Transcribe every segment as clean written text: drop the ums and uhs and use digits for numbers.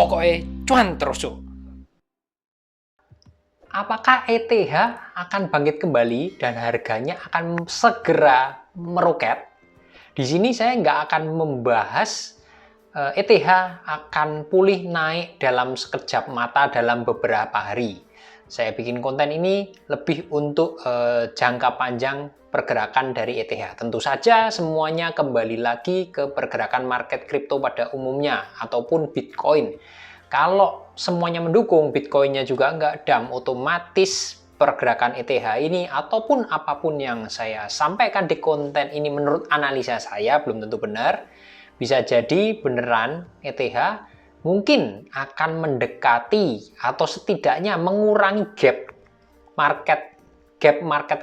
pokoknya cuan terus Cuk. Apakah ETH akan bangkit kembali dan harganya akan segera meroket? Di sini saya nggak akan membahas ETH akan pulih naik dalam sekejap mata dalam beberapa hari. Saya bikin konten ini lebih untuk jangka panjang pergerakan dari ETH. Tentu saja semuanya kembali lagi ke pergerakan market kripto pada umumnya ataupun Bitcoin. Kalau semuanya mendukung, Bitcoin-nya juga nggak dam, otomatis pergerakan ETH ini ataupun apapun yang saya sampaikan di konten ini menurut analisa saya belum tentu benar. Bisa jadi beneran ETH mungkin akan mendekati atau setidaknya mengurangi gap market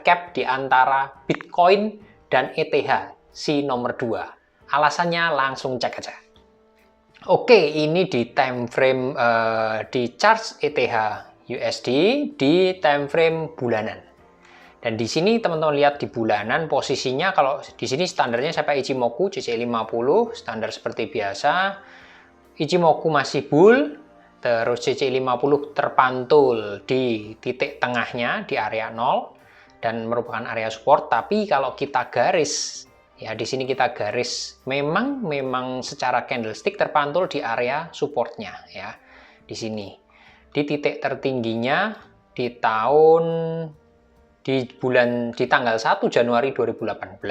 cap di antara Bitcoin dan ETH si nomor 2. Alasannya langsung cek aja. Oke, ini di time frame di chart ETH USD di time frame bulanan. Dan di sini teman-teman lihat di bulanan posisinya, kalau di sini standarnya saya pakai Ichimoku CC50, standar seperti biasa. Ichimoku masih bull, terus CC50 terpantul di titik tengahnya di area 0 dan merupakan area support. Tapi kalau kita garis, ya di sini kita garis, memang secara candlestick terpantul di area supportnya ya. Di sini. Di titik tertingginya di tanggal 1 Januari 2018,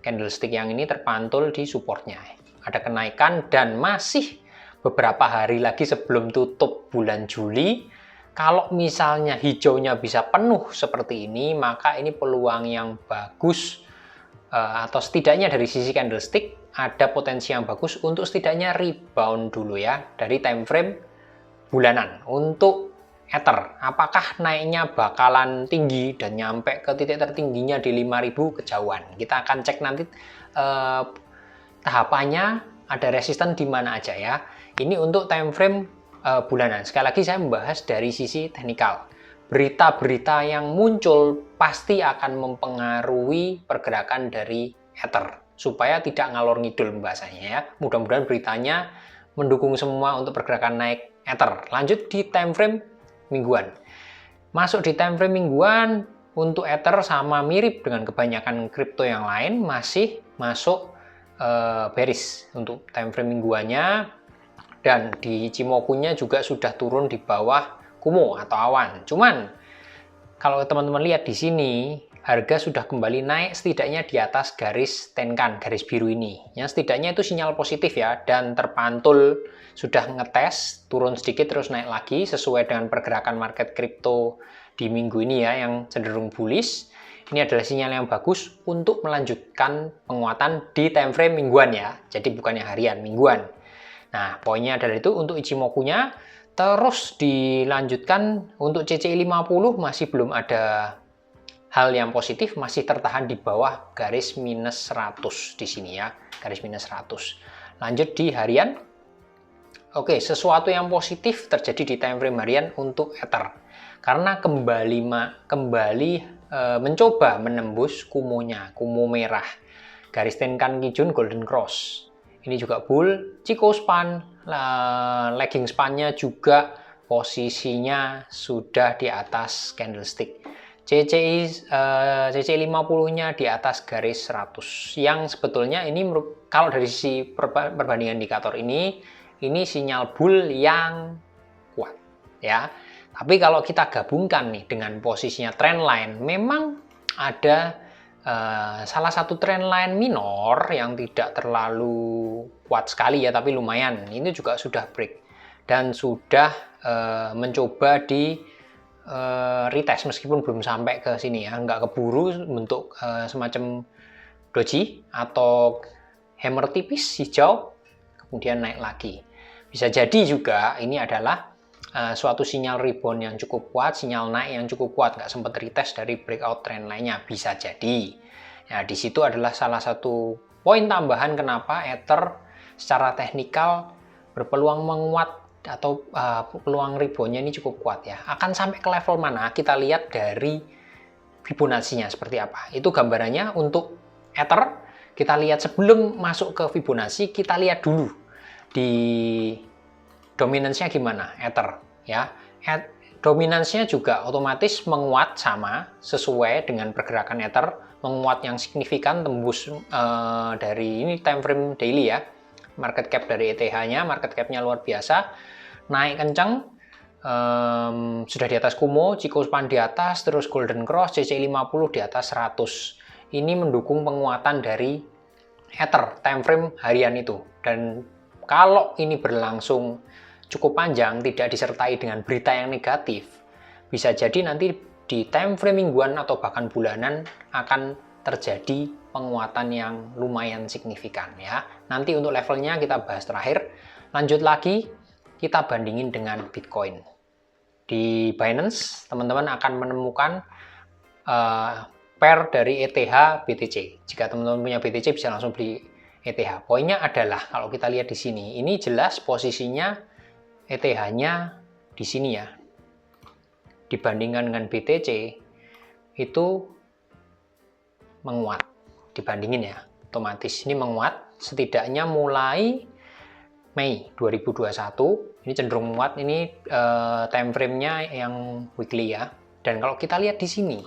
candlestick yang ini terpantul di supportnya. Ada kenaikan dan masih beberapa hari lagi sebelum tutup bulan Juli. Kalau misalnya hijaunya bisa penuh seperti ini, maka ini peluang yang bagus, atau setidaknya dari sisi candlestick ada potensi yang bagus untuk setidaknya rebound dulu ya dari time frame bulanan. Untuk Ether, apakah naiknya bakalan tinggi dan nyampe ke titik tertingginya di 5000 kejauhan? Kita akan cek nanti tahapannya, ada resisten di mana aja ya. Ini untuk time frame bulanan. Sekali lagi saya membahas dari sisi teknikal. Berita-berita yang muncul pasti akan mempengaruhi pergerakan dari Ether supaya tidak ngalor ngidul pembahasannya ya. Mudah-mudahan beritanya mendukung semua untuk pergerakan naik Ether. Lanjut di time frame mingguan. Masuk di time frame mingguan untuk Ether sama mirip dengan kebanyakan kripto yang lain, masih masuk bearish untuk time frame mingguannya, dan di Ichimoku-nya juga sudah turun di bawah Kumo atau awan. Cuman kalau teman-teman lihat di sini, harga sudah kembali naik setidaknya di atas garis Tenkan, garis biru ini. Yang setidaknya itu sinyal positif ya, dan terpantul sudah ngetes, turun sedikit terus naik lagi sesuai dengan pergerakan market kripto di minggu ini ya, yang cenderung bullish. Ini adalah sinyal yang bagus untuk melanjutkan penguatan di time frame mingguan ya, jadi bukannya harian, mingguan. Nah, poinnya adalah itu untuk Ichimoku-nya. Terus dilanjutkan untuk CCI50 masih belum ada hal yang positif, masih tertahan di bawah garis minus 100 di sini ya, garis minus 100. Lanjut di harian. Oke, sesuatu yang positif terjadi di time frame harian untuk Ether. Karena kembali mencoba menembus Kumo-nya, Kumo merah. Garis Tenkan Kijun Golden Cross. Ini juga bull, Chikou span, lagging span-nya juga posisinya sudah di atas candlestick. CCI50-nya di atas garis 100. Yang sebetulnya ini kalau dari sisi perbandingan indikator ini sinyal bull yang kuat ya. Tapi kalau kita gabungkan nih dengan posisinya trendline, memang ada salah satu trendline minor yang tidak terlalu kuat sekali ya, tapi lumayan. Ini juga sudah break dan sudah mencoba di retest meskipun belum sampai ke sini ya, nggak keburu bentuk semacam doji atau hammer tipis hijau kemudian naik lagi. Bisa jadi juga ini adalah suatu sinyal rebound yang cukup kuat, sinyal naik yang cukup kuat, nggak sempat retest dari breakout trend lainnya, bisa jadi. Nah, di situ adalah salah satu poin tambahan kenapa Ether secara teknikal berpeluang menguat atau peluang reboundnya ini cukup kuat ya. Akan sampai ke level mana? Kita lihat dari Fibonacci-nya seperti apa. Itu gambarannya untuk Ether. Kita lihat sebelum masuk ke Fibonacci, kita lihat dulu di dominance-nya gimana? Ether ya. Dominance-nya juga otomatis menguat sama sesuai dengan pergerakan Ether, menguat yang signifikan tembus dari ini time frame daily ya. Market cap dari ETH-nya, market cap-nya luar biasa, naik kencang, sudah di atas Kumo, Chico Span di atas, terus Golden Cross, CC50 di atas 100. Ini mendukung penguatan dari Ether time frame harian itu. Dan kalau ini berlangsung cukup panjang, tidak disertai dengan berita yang negatif, bisa jadi nanti di time frame mingguan atau bahkan bulanan akan terjadi penguatan yang lumayan signifikan ya. Nanti untuk levelnya kita bahas terakhir. Lanjut lagi, kita bandingin dengan Bitcoin. Di Binance, teman-teman akan menemukan pair dari ETH BTC. Jika teman-teman punya BTC bisa langsung beli ETH. Poinnya adalah kalau kita lihat di sini, ini jelas posisinya ETH-nya di sini ya. Dibandingkan dengan BTC itu menguat. Dibandingin ya, otomatis ini menguat setidaknya mulai Mei 2021. Ini cenderung menguat. Ini time frame-nya yang weekly ya. Dan kalau kita lihat di sini,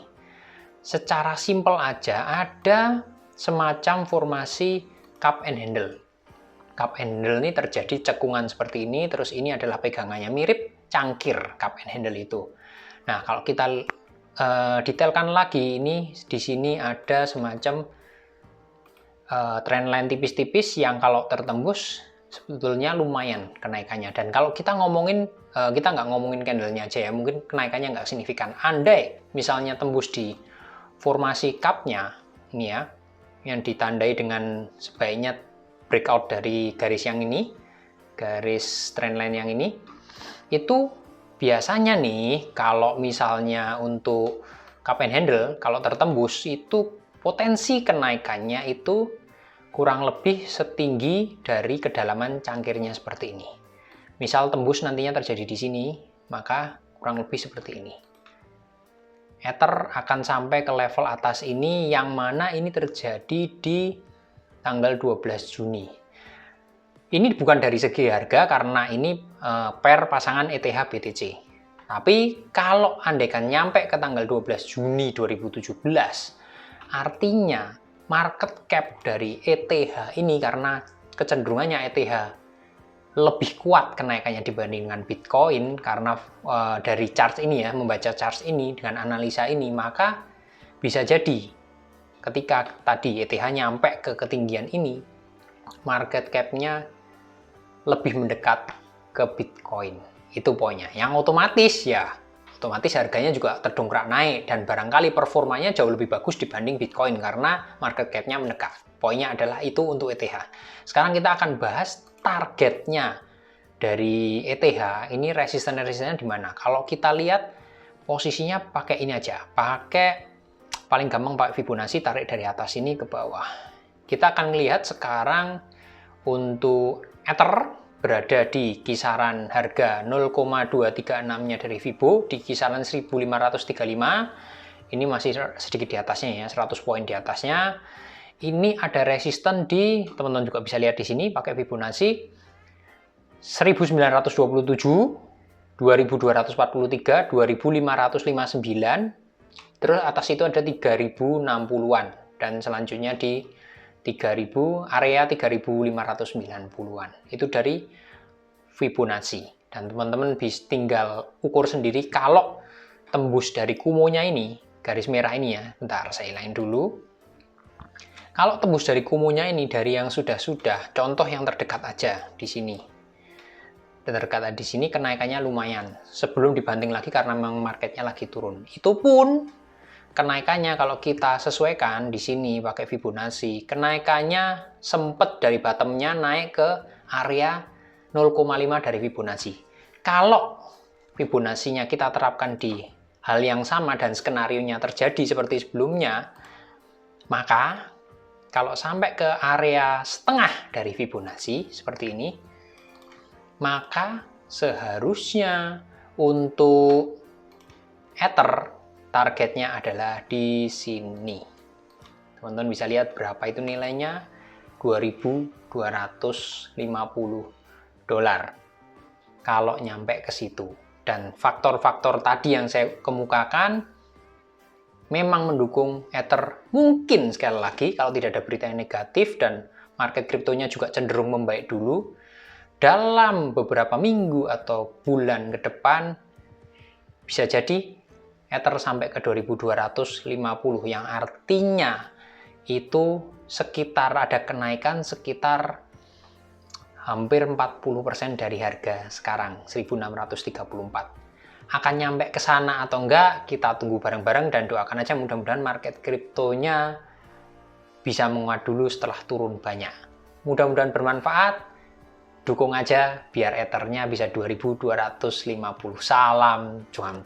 secara simpel aja ada semacam formasi cup and handle. Cup and handle ini terjadi cekungan seperti ini, terus ini adalah pegangannya mirip cangkir cup and handle itu. Nah, kalau kita detailkan lagi, ini di sini ada semacam trendline tipis-tipis yang kalau tertembus sebetulnya lumayan kenaikannya. Dan kalau kita ngomongin, kita nggak ngomongin candlenya aja ya, mungkin kenaikannya nggak signifikan. Andai misalnya tembus di formasi cup-nya ini ya, yang ditandai dengan sebaiknya breakout dari garis yang ini, garis trendline yang ini, itu biasanya nih kalau misalnya untuk cup and handle, kalau tertembus itu potensi kenaikannya itu kurang lebih setinggi dari kedalaman cangkirnya seperti ini. Misal tembus nantinya terjadi di sini, maka kurang lebih seperti ini. Ether akan sampai ke level atas ini, yang mana ini terjadi di tanggal 12 Juni. Ini bukan dari segi harga karena ini pair pasangan ETH BTC. Tapi kalau andaikan nyampe ke tanggal 12 Juni 2017, artinya market cap dari ETH ini, karena kecenderungannya ETH lebih kuat kenaikannya dibandingkan Bitcoin, karena dari chart ini ya, membaca chart ini dengan analisa ini, maka bisa jadi ketika tadi ETH nyampe ke ketinggian ini, market cap-nya lebih mendekat ke Bitcoin. Itu poinnya. Yang otomatis harganya juga terdongkrak naik dan barangkali performanya jauh lebih bagus dibanding Bitcoin karena market cap-nya mendekat. Poinnya adalah itu untuk ETH. Sekarang kita akan bahas targetnya dari ETH. Ini resisten-resistennya di mana? Kalau kita lihat posisinya pakai ini aja, pakai paling gampang pakai Fibonacci, tarik dari atas ini ke bawah. Kita akan melihat sekarang untuk Ether berada di kisaran harga 0,236-nya dari Fibo, di kisaran 1535. Ini masih sedikit di atasnya ya, 100 poin di atasnya. Ini ada resisten di, teman-teman juga bisa lihat di sini pakai Fibonacci 1927, 2243, 2559. Terus atas itu ada 3060-an dan selanjutnya di 3000, area 3590-an. Itu dari Fibonacci. Dan teman-teman bisa tinggal ukur sendiri kalau tembus dari Kumonya ini, garis merah ini ya. Bentar, saya hilangin dulu. Kalau tembus dari Kumonya ini, dari yang sudah-sudah, contoh yang terdekat aja di sini. Terdekat di sini kenaikannya lumayan. Sebelum dibanting lagi karena memang marketnya lagi turun. Itu pun kenaikannya kalau kita sesuaikan di sini pakai Fibonacci, kenaikannya sempat dari bottomnya naik ke area 0,5 dari Fibonacci. Kalau Fibonacci-nya kita terapkan di hal yang sama dan skenario-nya terjadi seperti sebelumnya, maka kalau sampai ke area setengah dari Fibonacci seperti ini, maka seharusnya untuk Ether targetnya adalah di sini. Teman-teman bisa lihat berapa itu nilainya, $2.250. kalau nyampe ke situ. Dan faktor-faktor tadi yang saya kemukakan memang mendukung Ether. Mungkin sekali lagi kalau tidak ada berita yang negatif dan market kriptonya juga cenderung membaik dulu, dalam beberapa minggu atau bulan ke depan bisa jadi Ether sampai ke 2250, yang artinya itu sekitar ada kenaikan sekitar hampir 40% dari harga sekarang 1634. Akan nyampe ke sana atau enggak, kita tunggu bareng-bareng dan doakan aja mudah-mudahan market kriptonya bisa menguat dulu setelah turun banyak. Mudah-mudahan bermanfaat. Dukung aja biar Ethernya bisa 2250. Salam cuan.